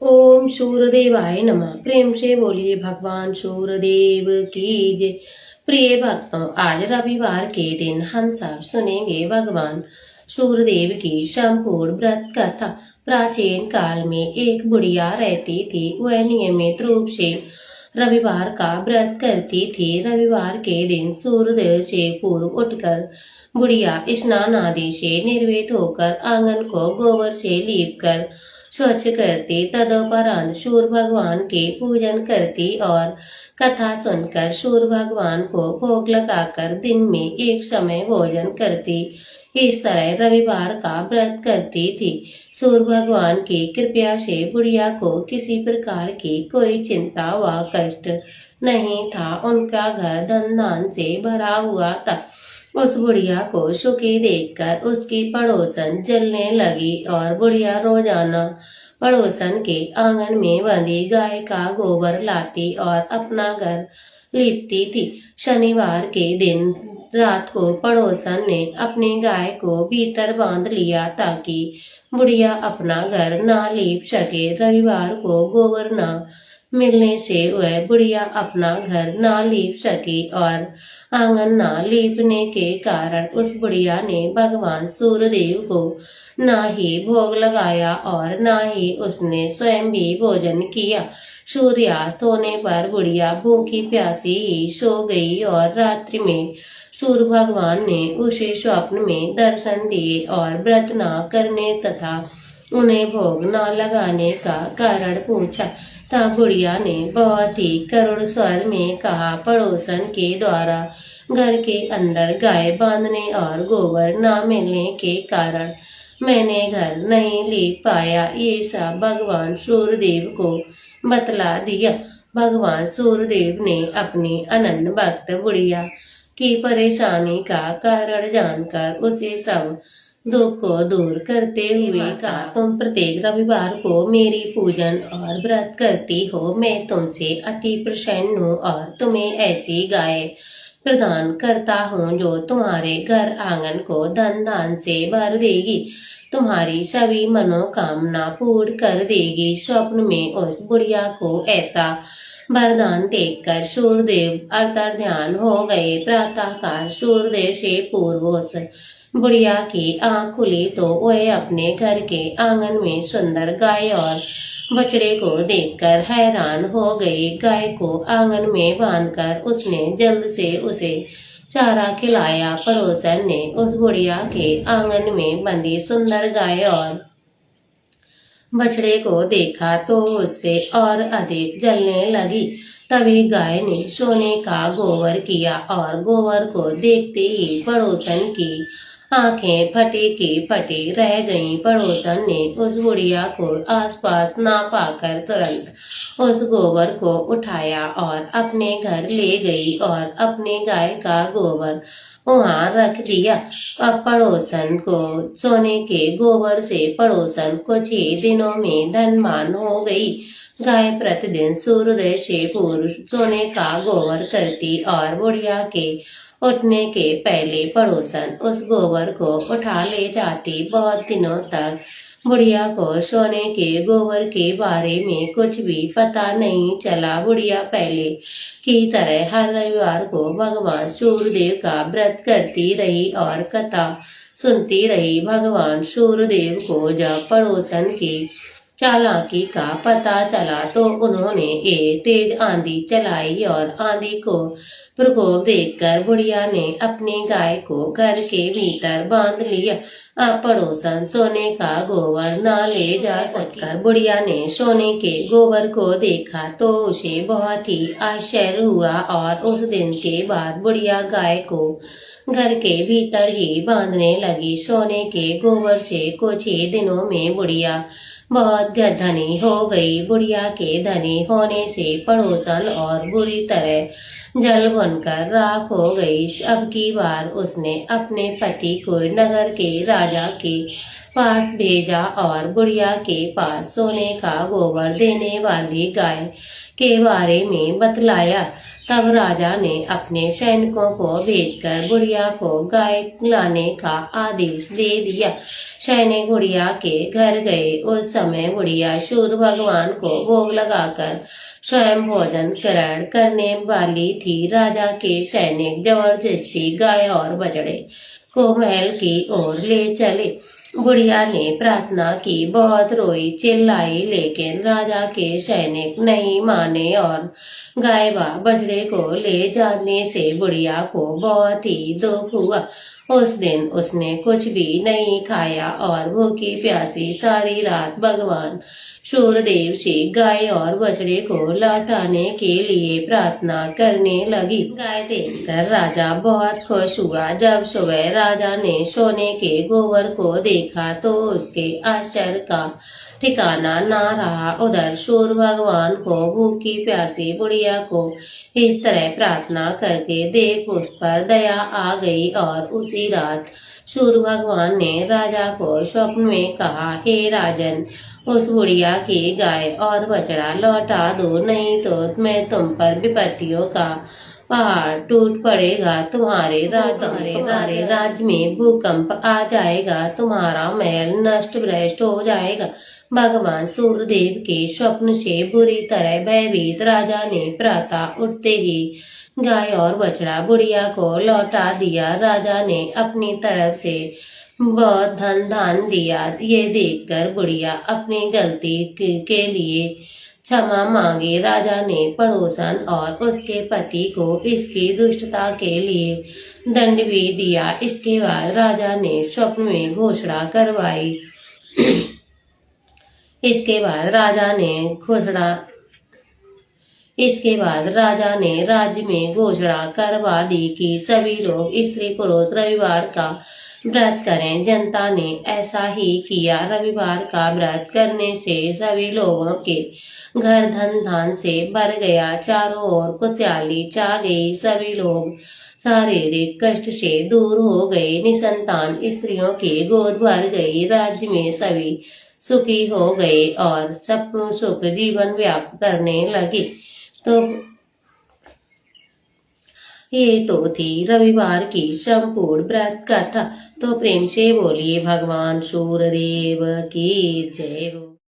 ओम सूर्यदेवाय नमः। प्रेम से बोलिए भगवान सूर्यदेव की जय। प्रिय भक्तों, आज रविवार के दिन हम सब सुनेंगे भगवान सूर्यदेव की संपूर्ण व्रत कथा। प्राचीन काल में एक बुढ़िया रहती थी। वह नियमित रूप से रविवार का व्रत करती थी। रविवार के दिन सूर्योदय से पूर्व उठकर बुढ़िया स्नान आदि से निर्वृत होकर आंगन को गोबर से लीप कर स्वच्छ करती। तदोपरांत सूर्य भगवान के पूजन करती और कथा सुनकर सूर्य भगवान को भोग लगाकर दिन में एक समय भोजन करती। इस तरह रविवार का व्रत करती थी। सूर्य भगवान की कृपा से बुढ़िया को किसी प्रकार की कोई चिंता व कष्ट नहीं था। उनका घर धन धान से भरा हुआ था। उस बुढ़िया को सुखी देखकर उसकी पड़ोसन जलने लगी और बुढ़िया रोजाना पड़ोसन के आंगन में बंधी गाय का गोबर लाती और अपना घर लीपती थी। शनिवार के दिन रात को पड़ोसन ने अपनी गाय को भीतर बांध लिया ताकि बुढ़िया अपना घर ना लीप सके। रविवार को गोबर ना मिलने से वह बुढ़िया अपना घर ना लीप सकी और आंगन ना लीपने के कारण उस बुढ़िया ने भगवान सूर्यदेव को ना ही भोग लगाया और ना ही उसने स्वयं भी भोजन किया। सूर्यास्त होने पर बुढ़िया भूखी प्यासी ही सो गई और रात्रि में सूर्य भगवान ने उसे स्वप्न में दर्शन दिए और व्रत न करने तथा उन्हें भोग न लगाने का कारण पूछा। तब बुढ़िया ने बहुत ही करुण स्वर में कहा, पड़ोसन के द्वारा घर के अंदर गाय बांधने और गोबर न मिलने के कारण मैंने घर नहीं ले पाया। ये सब भगवान सूर्यदेव को बतला दिया। भगवान सूर्यदेव ने अपनी अनन्य भक्त बुढ़िया की परेशानी का कारण जानकर उसे सब दुख को दूर करते हुए कहा, तुम प्रत्येक रविवार को मेरी पूजन और व्रत करती हो। मैं तुमसे अति प्रसन्न हूँ और तुम्हें ऐसी गाय प्रदान करता हूँ जो तुम्हारे घर आंगन को धन धान से भर देगी, तुम्हारी सभी मनोकामना पूर्ण कर देगी। स्वप्न में उस बुढ़िया को ऐसा वरदान देखकर सूर्यदेव अंतर्ध्यान हो गए। प्रातःकाल सूर्योदय से पूर्व उस बुढ़िया की आंख खुली तो वह अपने घर के आंगन में सुंदर गाय और बछड़े को देखकर हैरान हो गई। गाय को आंगन में बांधकर उसने जल्द से उसे चारा खिलाया। पड़ोसन ने उस बुढ़िया के आंगन में बंधी सुंदर गाय और बछड़े को देखा तो उससे और अधिक जलने लगी। तभी गाय ने सोने का गोबर किया और गोबर को देखते ही पड़ोसन की आंखें फटी की फटी रह गईं। पड़ोसन ने उस बुढ़िया को आसपास ना पाकर तुरंत उस गोबर को उठाया और अपने घर ले गई और अपने गाय का गोबर वहां रख दिया। अब पड़ोसन को सोने के गोबर से पड़ोसन कुछ ही दिनों में धनवान हो गई। गाय प्रतिदिन सूर्योदय से पूर्व सोने का गोबर करती और बुढ़िया के उठने के पहले पड़ोसन उस गोबर को उठा ले जाती। बहुत दिनों तक बुढ़िया को सोने के गोबर के बारे में कुछ भी पता नहीं चला। बुढ़िया पहले की तरह हर रविवार को भगवान सूर्यदेव का व्रत करती रही और कथा सुनती रही। भगवान सूर्यदेव को जब पड़ोसन की चालाकी का पता चला तो उन्होंने एक तेज आंधी चलाई और आंधी को प्रकोप देखकर बुढ़िया ने अपनी गाय को घर के भीतर बांध लिया। अब पड़ोसन सोने का गोबर न ले जा सककर बुढ़िया ने सोने के गोबर को देखा तो उसे बहुत ही आश्चर्य हुआ और उस दिन के बाद बुढ़िया गाय को घर के भीतर ही बांधने लगी। सोने के गोबर से कुछ ही दिनों में बुढ़िया बहुत धनी हो गई। बुढ़िया के धनी होने से पड़ोसन और बुरी तरह जल बनकर राख हो गई। अब की बार उसने अपने पति को नगर के राजा के पास भेजा और बुढ़िया के पास सोने का गोबर देने वाली गाय के बारे में बतलाया। तब राजा ने अपने सैनिकों को भेजकर बुढ़िया को गाय लाने का आदेश दे दिया। सैनिक बुढ़िया के घर गए। उस समय बुढ़िया सूर्य भगवान को भोग लगाकर स्वयं भोजन ग्रहण करने वाली थी। राजा के सैनिक जबरदस्ती गाय और बछड़े को महल की ओर ले चले। बुढ़िया ने प्रार्थना की, बहुत रोई चिल्लाई, लेकिन राजा के सैनिक नहीं माने और गाय व बछड़े को ले जाने से बुढ़िया को बहुत ही दुख हुआ। उस दिन उसने कुछ भी नहीं खाया और भूखी प्यासी सारी रात भगवान सूर्यदेव से गाय और बछड़े को लौटाने के लिए प्रार्थना करने लगी। गाय देखकर राजा बहुत खुश हुआ। जब सुबह राजा ने सोने के गोबर को देखा तो उसके आश्चर्य का ठिकाना ना रहा। उधर सूर्य भगवान को भूखी प्यासी बुढ़िया को इस तरह प्रार्थना करके देख उस पर दया आ गई और उसी रात सूर्य भगवान ने राजा को स्वप्न में कहा, हे राजन, उस बुढ़िया की गाय और बछड़ा लौटा दो, नहीं तो मैं तुम पर विपत्तियों का पहाड़ टूट पड़ेगा। तुम्हारे राज्य में भूकंप आ जाएगा, तुम्हारा महल नष्ट भ्रष्ट हो जाएगा। भगवान सूर्यदेव के स्वप्न से बुरी तरह भयभीत राजा ने प्रातः उठते ही गाय और बछड़ा बुढ़िया को लौटा दिया। राजा ने अपनी तरफ से बहुत धन दान दिया। ये देखकर बुढ़िया अपनी गलती के लिए क्षमा मांगी। राजा ने पड़ोसन और उसके पति को इसकी दुष्टता के लिए दंड भी दिया। इसके बाद राजा ने स्वप्न में घोषणा करवाई। इसके बाद राजा ने राज्य में घोषणा करवा दी कि सभी लोग स्त्री पुरुष रविवार का व्रत करें। जनता ने ऐसा ही किया। रविवार का व्रत करने से सभी लोगों के घर धन धान से भर गया। चारों ओर खुशहाली छा गई। सभी लोग शारीरिक कष्ट से दूर हो गए। निसंतान स्त्रियों की गोद भर गई। राज्य में सभी सुखी हो गए और सब सुख जीवन व्याप्त करने लगे। तो ये तो थी रविवार की संपूर्ण व्रत कथा। तो प्रेम से बोलिए भगवान सूर्यदेव की जय हो।